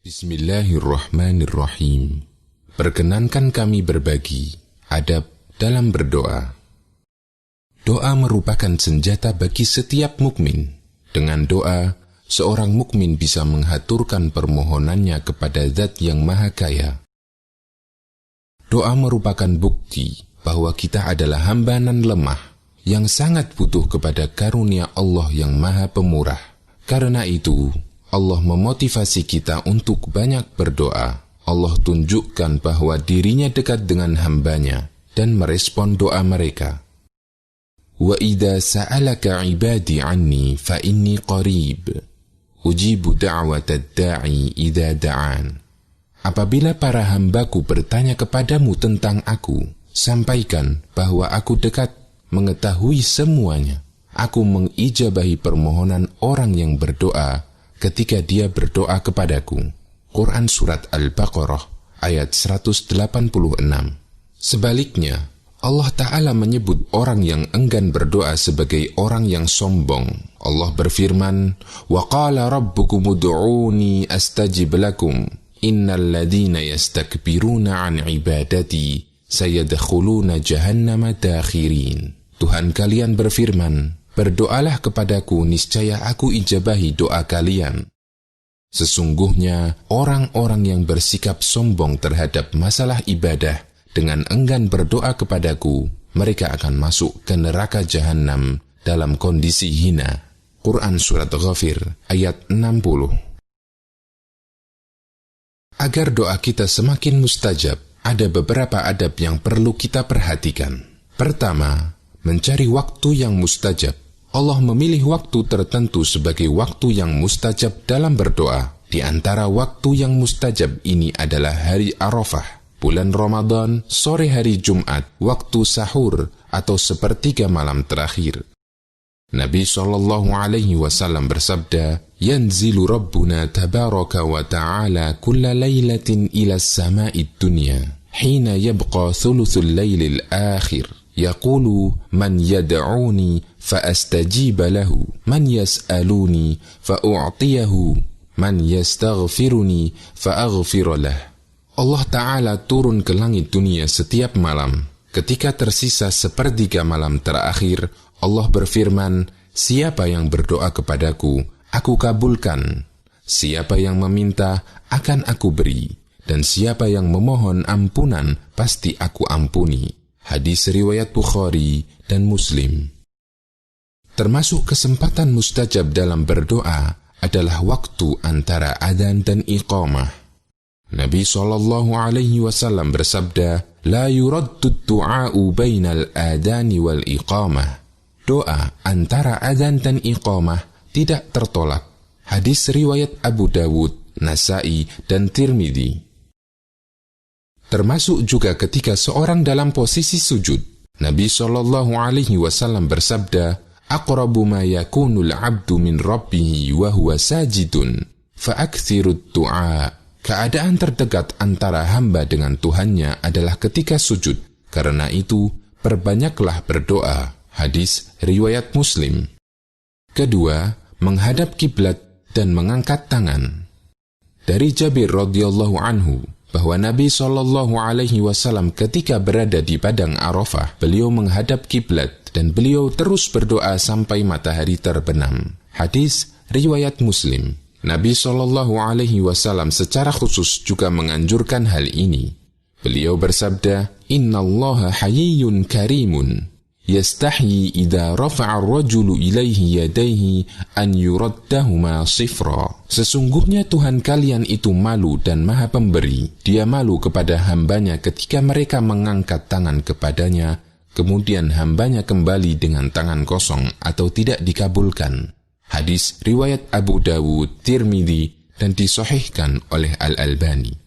Bismillahirrahmanirrahim. Perkenankan kami berbagi adab dalam berdoa. Doa merupakan senjata bagi setiap mukmin. Dengan doa, seorang mukmin bisa menghaturkan permohonannya kepada Zat yang Maha Kaya. Doa merupakan bukti bahwa kita adalah hamba nan lemah yang sangat butuh kepada karunia Allah yang Maha Pemurah. Karena itu, Allah memotivasi kita untuk banyak berdoa. Allah tunjukkan bahwa dirinya dekat dengan hambanya dan merespon doa mereka. Wa idza sa'alaka 'ibadi 'anni fa inni qarib ujibu da'watad da'i idza da'an. Apabila para hambaku bertanya kepadamu tentang aku, sampaikan bahwa aku dekat, mengetahui semuanya. Aku mengijabahi permohonan orang yang berdoa ketika dia berdoa kepadaku. Quran Surat Al-Baqarah ayat 186. Sebaliknya, Allah Ta'ala menyebut orang yang enggan berdoa sebagai orang yang sombong. Allah berfirman, وَقَالَ رَبُّكُمُ ادْعُونِي أَسْتَجِبْ لَكُمْ إِنَّ الَّذِينَ يَسْتَكْبِرُونَ عَنْ عِبَادَتِي سَيَدْخُلُونَ جَهَنَّمَ دَاخِرِينَ. Tuhan kalian berfirman, berdoalah kepadaku, niscaya aku ijabahi doa kalian. Sesungguhnya, orang-orang yang bersikap sombong terhadap masalah ibadah dengan enggan berdoa kepadaku, mereka akan masuk ke neraka jahanam dalam kondisi hina. Quran Surat Ghafir ayat 60. Agar doa kita semakin mustajab, ada beberapa adab yang perlu kita perhatikan. Pertama, mencari waktu yang mustajab. Allah memilih waktu tertentu sebagai waktu yang mustajab dalam berdoa. Di antara waktu yang mustajab ini adalah hari Arafah, bulan Ramadan, sore hari Jumat, waktu sahur, atau sepertiga malam terakhir. Nabi SAW bersabda, "Yanzilu Rabbuna tabaraka wa ta'ala kulla laylatin ila as-sama'id dunya, hina yabqa thuluthul laylil akhir. Yaqulu man yad'uni fa'astajib lahu, man yas'aluni fa'u'tiyahu, man yastaghfiruni fa'aghfir lah." Allah Ta'ala turun ke langit dunia setiap malam. Ketika tersisa sepertiga malam terakhir, Allah berfirman, "Siapa yang berdoa kepadaku, aku kabulkan. Siapa yang meminta, akan aku beri. Dan siapa yang memohon ampunan, pasti aku ampuni." Hadis riwayat Bukhari dan Muslim. Termasuk kesempatan mustajab dalam berdoa adalah waktu antara adzan dan iqamah. Nabi SAW bersabda, "La yuraddu ad-du'a'u bainal adani wal iqamah." Doa antara adzan dan iqamah tidak tertolak. Hadis riwayat Abu Dawud, Nasai, dan Tirmidzi. Termasuk juga ketika seorang dalam posisi sujud. Nabi SAW bersabda, "Aqrabu ma yakunul 'abdu min rabbih wa huwa sajidun, fa'aktsirud du'a." Keadaan terdekat antara hamba dengan Tuhannya adalah ketika sujud. Karena itu, perbanyaklah berdoa. Hadis riwayat Muslim. Kedua, menghadap kiblat dan mengangkat tangan. Dari Jabir radhiyallahu anhu bahwa Nabi SAW ketika berada di padang Arafah, beliau menghadap kiblat dan beliau terus berdoa sampai matahari terbenam. Hadis riwayat Muslim. Nabi SAW secara khusus juga menganjurkan hal ini. Beliau bersabda, "Innallaha hayyun karimun, yastahyi idza rafa'a ar-rajulu ilaihi yadayhi an yuraddahuma sifra." Sesungguhnya Tuhan kalian itu malu dan Maha Pemberi. Dia malu kepada hambanya ketika mereka mengangkat tangan kepadanya, kemudian hambanya kembali dengan tangan kosong atau tidak dikabulkan. Hadis riwayat Abu Dawud, Tirmidzi, dan disahihkan oleh Al-Albani.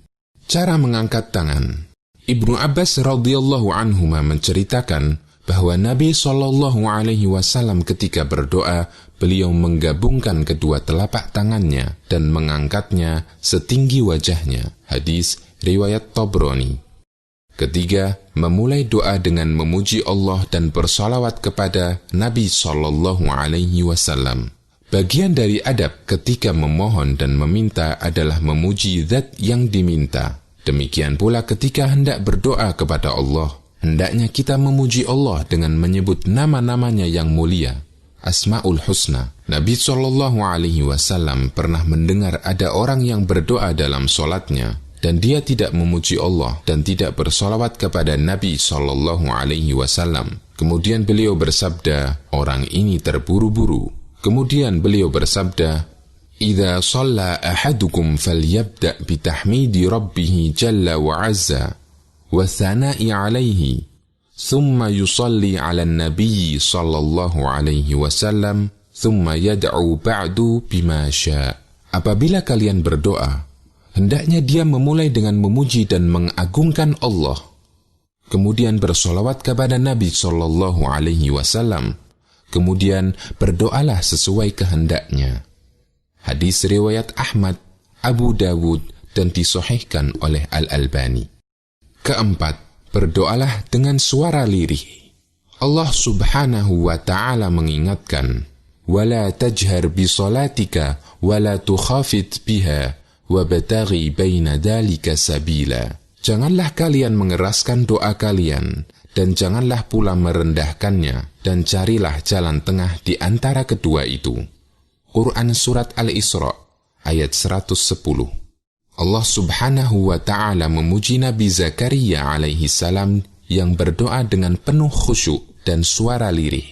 Cara mengangkat tangan. Ibnu Abbas radhiyallahu anhuma menceritakan bahwa Nabi SAW ketika berdoa, beliau menggabungkan kedua telapak tangannya dan mengangkatnya setinggi wajahnya. Hadis riwayat Tabrani. Ketiga, memulai doa dengan memuji Allah dan bersalawat kepada Nabi SAW. Bagian dari adab ketika memohon dan meminta adalah memuji zat yang diminta. Demikian pula ketika hendak berdoa kepada Allah, hendaknya kita memuji Allah dengan menyebut nama-namanya yang mulia, Asmaul Husna. Nabi SAW pernah mendengar ada orang yang berdoa dalam solatnya, dan dia tidak memuji Allah dan tidak bersolawat kepada Nabi SAW. Kemudian beliau bersabda, orang ini terburu-buru. Kemudian beliau bersabda, "Idza shalla ahadukum falyabda' bitahmidi rabbih jalla wa 'azza wa thana'i 'alaihi, thumma yusalli 'ala an-nabiy sallallahu alaihi wasallam, thumma yad'u ba'du bima syaa." Apabila kalian berdoa, hendaknya dia memulai dengan memuji dan mengagungkan Allah, kemudian bersolawat kepada Nabi sallallahu alaihi wasallam, kemudian berdoalah sesuai kehendaknya. Hadis riwayat Ahmad, Abu Dawud, dan disahihkan oleh Al-Albani. Keempat, berdoalah dengan suara lirih. Allah Subhanahu wa ta'ala mengingatkan, "Wala tajhar bi salatika wala tukhafit biha wabtaghi baina dzalika sabila." Janganlah kalian mengeraskan doa kalian, dan janganlah pula merendahkannya, dan carilah jalan tengah di antara kedua itu. Quran Surat Al-Isra, ayat 110. Allah Subhanahu wa ta'ala memuji Nabi Zakaria alaihi salam yang berdoa dengan penuh khusyuk dan suara lirih.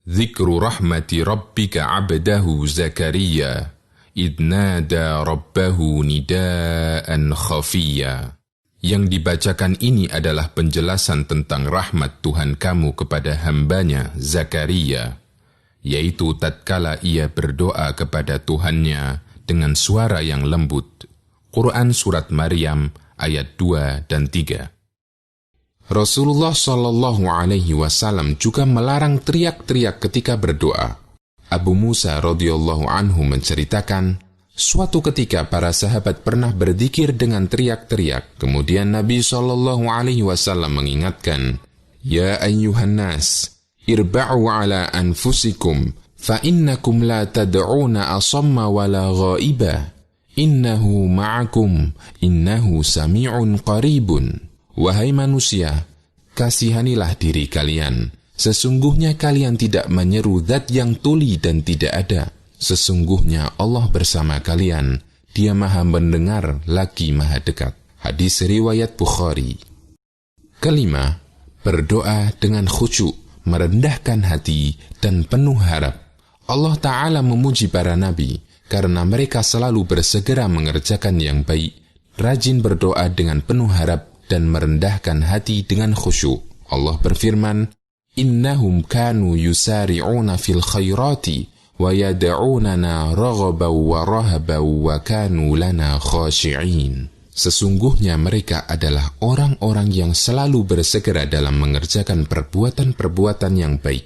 Dzikru rahmati rabbika 'abdahu Zakaria, idh nada rabbahu nidaan khafiyya. Yang dibacakan ini adalah penjelasan tentang rahmat Tuhan kamu kepada hambanya Zakaria, yaitu tatkala ia berdoa kepada Tuhannya dengan suara yang lembut. Quran Surat Maryam ayat 2 dan 3. Rasulullah SAW juga melarang teriak-teriak ketika berdoa. Abu Musa radhiyallahu anhu menceritakan, suatu ketika para sahabat pernah berzikir dengan teriak-teriak. Kemudian Nabi SAW mengingatkan, "Ya ayyuhan nas, irba'u ala anfusikum, fa innakum la tad'una asamma wala ghaiba, innahu ma'akum, innahu sami'un qaribun." Wahai manusia, kasihanilah diri kalian. Sesungguhnya kalian tidak menyeru zat yang tuli dan tidak ada. Sesungguhnya Allah bersama kalian, Dia Maha mendengar lagi Maha dekat. Hadis riwayat Bukhari. Kelima, berdoa dengan khusyuk, merendahkan hati, dan penuh harap. Allah Ta'ala memuji para nabi, karena mereka selalu bersegera mengerjakan yang baik, rajin berdoa dengan penuh harap, dan merendahkan hati dengan khusyuk. Allah berfirman, "Innahum kanu yusari'una fil khairati, wa yad'unana raghaban wa rahaban wa kanu lana khashi'in." Sesungguhnya mereka adalah orang-orang yang selalu bersegera dalam mengerjakan perbuatan-perbuatan yang baik,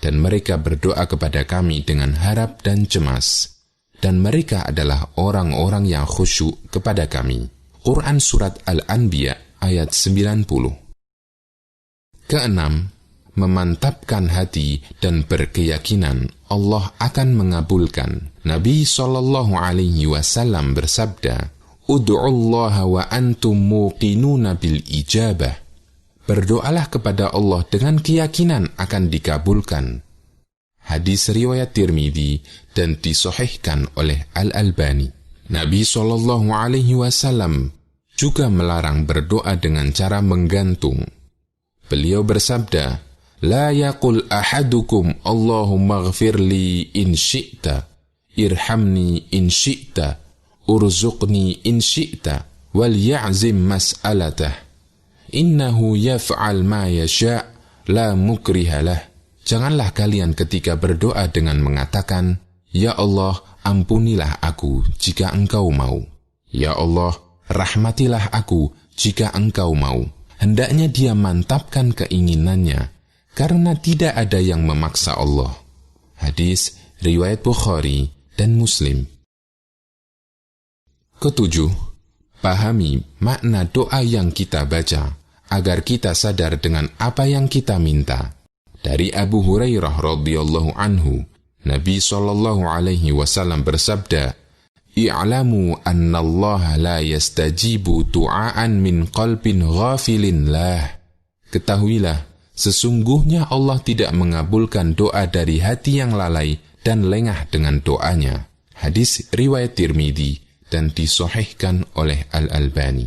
dan mereka berdoa kepada kami dengan harap dan cemas, dan mereka adalah orang-orang yang khusyuk kepada kami. Quran Surat Al-Anbiya ayat 90. Keenam, memantapkan hati dan berkeyakinan Allah akan mengabulkan. Nabi SAW bersabda, "Ud'ullaha wa antum muqinuna bil ijabah." Berdoalah kepada Allah dengan keyakinan akan dikabulkan. Hadis riwayat Tirmidzi dan disahihkan oleh Al-Albani. Nabi SAW juga melarang berdoa dengan cara menggantung. Beliau bersabda, "La yaqul ahadukum Allahumma ghfirli in syi'ta, irhamni in syi'ta, urzuqni in syi'ta, wal ya'zim mas'alatah. Innahu yaf'al ma yasha' la mukrihalah." Janganlah kalian ketika berdoa dengan mengatakan, "Ya Allah, ampunilah aku jika Engkau mau. Ya Allah, rahmatilah aku jika Engkau mau." Hendaknya dia mantapkan keinginannya, karena tidak ada yang memaksa Allah. Hadis riwayat Bukhari dan Muslim. Ketujuh, pahami makna doa yang kita baca, agar kita sadar dengan apa yang kita minta. Dari Abu Hurairah radhiyallahu anhu, Nabi SAW bersabda, "I'lamu anna Allah la yastajibu du'aan min qalbin ghafilin lah." Ketahuilah, sesungguhnya Allah tidak mengabulkan doa dari hati yang lalai dan lengah dengan doanya. Hadis riwayat Tirmidzi dan disahihkan oleh Al-Albani.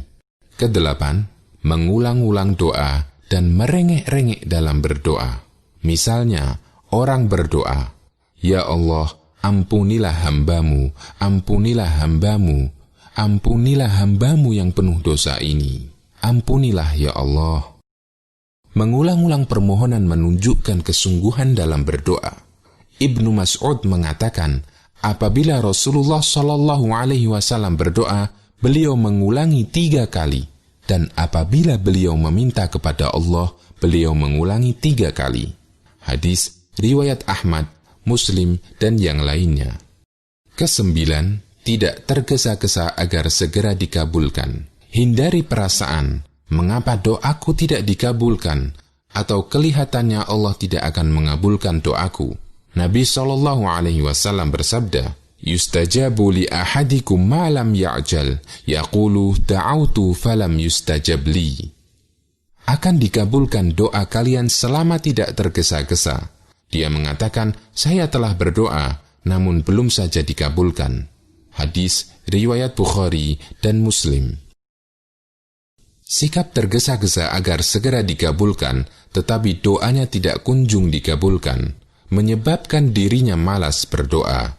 Kedelapan, mengulang-ulang doa dan merengek-rengek dalam berdoa. Misalnya, orang berdoa, "Ya Allah, ampunilah hambamu, ampunilah hambamu, ampunilah hambamu yang penuh dosa ini. Ampunilah ya Allah." Mengulang-ulang permohonan menunjukkan kesungguhan dalam berdoa. Ibnu Mas'ud mengatakan, apabila Rasulullah SAW berdoa, beliau mengulangi 3 kali. Dan apabila beliau meminta kepada Allah, beliau mengulangi 3 kali. Hadis riwayat Ahmad, Muslim, dan yang lainnya. Kesembilan, tidak tergesa-gesa agar segera dikabulkan. Hindari perasaan, mengapa doaku tidak dikabulkan, atau kelihatannya Allah tidak akan mengabulkan doaku. Nabi SAW bersabda, "Yustajabu li ahadikum ma lam ya'jal, yaqulu da'autu falam yustajab li." Akan dikabulkan doa kalian selama tidak tergesa-gesa. Dia mengatakan, "Saya telah berdoa, namun belum saja dikabulkan." Hadis riwayat Bukhari dan Muslim. Sikap tergesa-gesa agar segera dikabulkan, tetapi doanya tidak kunjung dikabulkan, menyebabkan dirinya malas berdoa.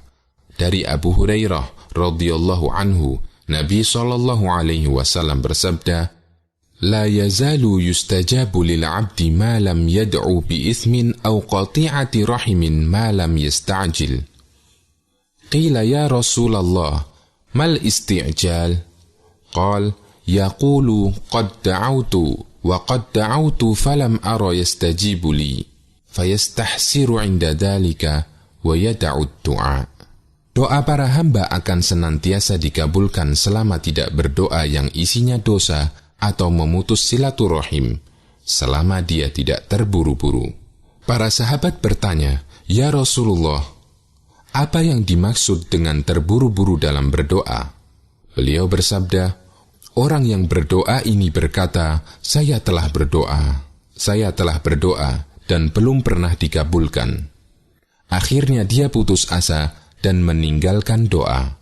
Dari Abu Hurairah radhiyallahu anhu, Nabi SAW bersabda, "La yazalu yustajabu lil 'abdi ma lam yad'u bi ithmin aw qati'ati rahimin ma lam yasta'jil." Qila ya Rasulullah, mal isti'jal? Qal, yaqulu qad da'awtu wa qad da'awtu falam ara yastajibu li, fayastahsiru 'inda dhalika wa yada'u ad-du'a. Doa para hamba akan senantiasa dikabulkan selama tidak berdoa yang isinya dosa atau memutus silaturahim, selama dia tidak terburu-buru. Para sahabat bertanya, "Ya Rasulullah, apa yang dimaksud dengan terburu-buru dalam berdoa?" Beliau bersabda, "Orang yang berdoa ini berkata, 'Saya telah berdoa, saya telah berdoa,' dan belum pernah dikabulkan. Akhirnya dia putus asa dan meninggalkan doa."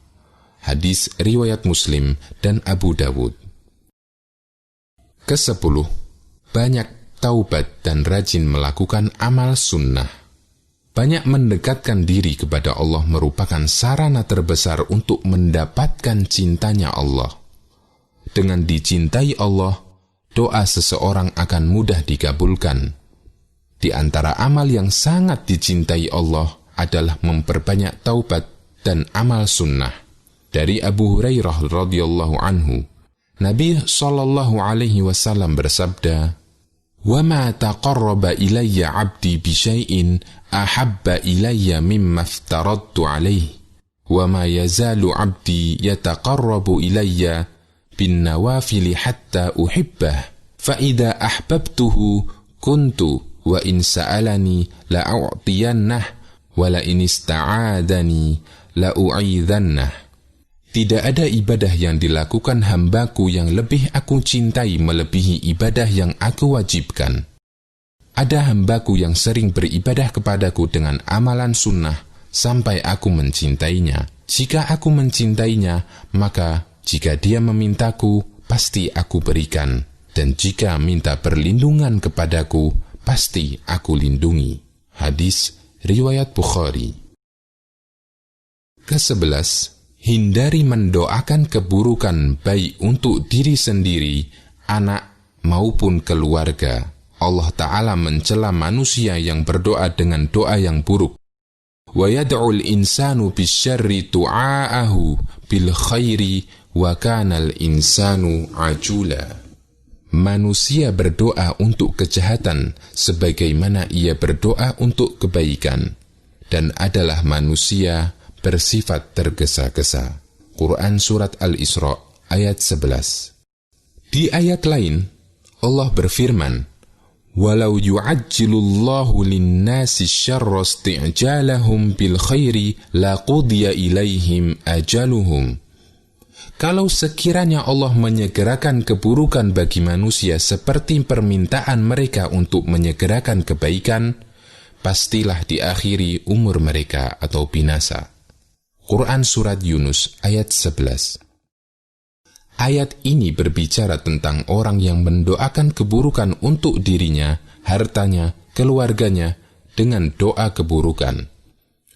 Hadis riwayat Muslim dan Abu Dawud. Ke-10, banyak taubat dan rajin melakukan amal sunnah. Banyak mendekatkan diri kepada Allah merupakan sarana terbesar untuk mendapatkan cintanya Allah. Dengan dicintai Allah, doa seseorang akan mudah dikabulkan. Di antara amal yang sangat dicintai Allah adalah memperbanyak taubat dan amal sunnah. Dari Abu Hurairah radhiyallahu anhu, Nabi SAW bersabda, "Wa ma taqarraba ilayya 'abdi bi syai'in ahabba ilayya mimma aftaradtu 'alaihi, wa ma yazalu 'abdi yataqarrabu ilayya bin nawafili hatta uhibbah, fa idza ahbabtuhu kuntu wa in sa'alani la'u'tiyannah wala in ista'adani la'u'idhannah." Tidak ada ibadah yang dilakukan hambaku yang lebih aku cintai melebihi ibadah yang aku wajibkan. Ada hambaku yang sering beribadah kepadaku dengan amalan sunnah sampai aku mencintainya. Jika aku mencintainya, maka jika dia memintaku, pasti aku berikan. Dan jika minta perlindungan kepadaku, pasti aku lindungi. Hadis riwayat Bukhari. Ke-11, hindari mendoakan keburukan baik untuk diri sendiri, anak maupun keluarga. Allah Ta'ala mencela manusia yang berdoa dengan doa yang buruk. Wa yad'ul insanu bisyarri du'aahu bil khairi wa kanal insanu ajula. Manusia berdoa untuk kejahatan sebagaimana ia berdoa untuk kebaikan, dan adalah manusia bersifat tergesa-gesa. Quran Surat Al-Isra ayat 11. Di ayat lain, Allah berfirman, Walau yu'ajjilullahu linnasi syarra isti'jalahum bil khairi laqudiya ilaihim ajaluhum. Kalau sekiranya Allah menyegerakan keburukan bagi manusia seperti permintaan mereka untuk menyegerakan kebaikan, pastilah diakhiri umur mereka atau binasa. Quran Surat Yunus ayat 11. Ayat ini berbicara tentang orang yang mendoakan keburukan untuk dirinya, hartanya, keluarganya dengan doa keburukan.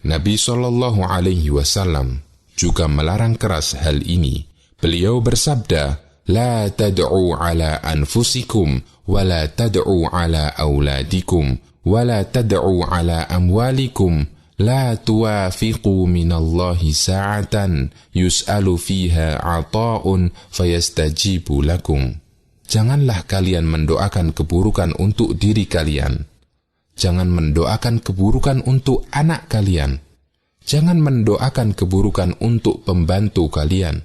Nabi SAW juga melarang keras hal ini. Beliau bersabda, "La tad'u ala anfusikum, wa la tad'u ala auladikum, wa la tad'u ala amwalikum. La tuwafiqu minallahi sa'atan yus'alu fiha ata'un fayastajibu lakum." Janganlah kalian mendoakan keburukan untuk diri kalian. Jangan mendoakan keburukan untuk anak kalian. Jangan mendoakan keburukan untuk pembantu kalian.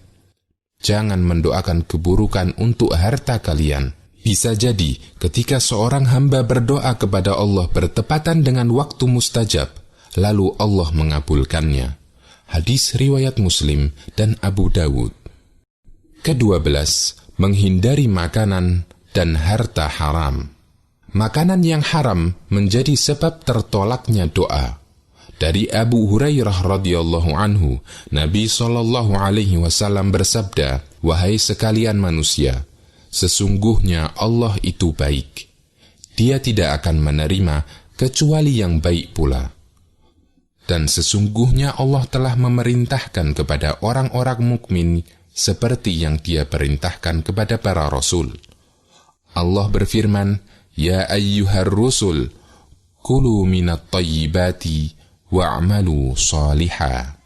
Jangan mendoakan keburukan untuk harta kalian. Bisa jadi ketika seorang hamba berdoa kepada Allah bertepatan dengan waktu mustajab, lalu Allah mengabulkannya. Hadis riwayat Muslim dan Abu Dawud. Ke-12, menghindari makanan dan harta haram. Makanan yang haram menjadi sebab tertolaknya doa. Dari Abu Hurairah radhiyallahu anhu, Nabi SAW bersabda, "Wahai sekalian manusia, sesungguhnya Allah itu baik. Dia tidak akan menerima kecuali yang baik pula. Dan sesungguhnya Allah telah memerintahkan kepada orang-orang mukmin seperti yang Dia perintahkan kepada para rasul. Allah berfirman, Ya ayyuhar rusul, kulu minat tayyibati wa'amalu salihah.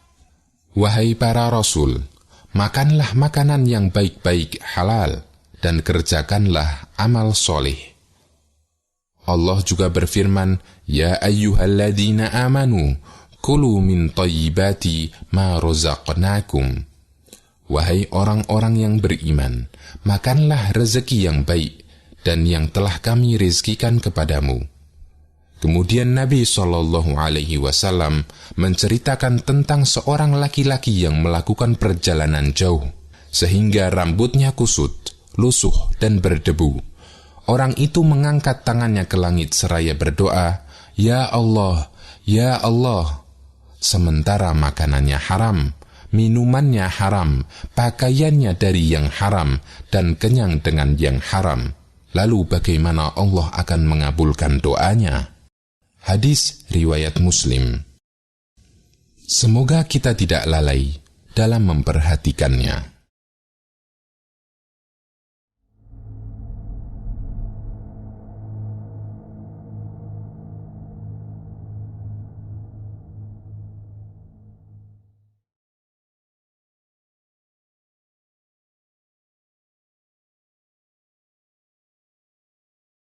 Wahai para rasul, makanlah makanan yang baik-baik halal dan kerjakanlah amal soleh. Allah juga berfirman, Ya ayyuhalladzina amanu, kulu min tayyibati ma razaqnakum. Wahai orang-orang yang beriman, makanlah rezeki yang baik dan yang telah kami rizkikan kepadamu. Kemudian Nabi SAW menceritakan tentang seorang laki-laki yang melakukan perjalanan jauh, sehingga rambutnya kusut, lusuh dan berdebu. Orang itu mengangkat tangannya ke langit seraya berdoa, Ya Allah, Ya Allah. Sementara makanannya haram, minumannya haram, pakaiannya dari yang haram, dan kenyang dengan yang haram. Lalu bagaimana Allah akan mengabulkan doanya? Hadis riwayat Muslim. Semoga kita tidak lalai dalam memperhatikannya.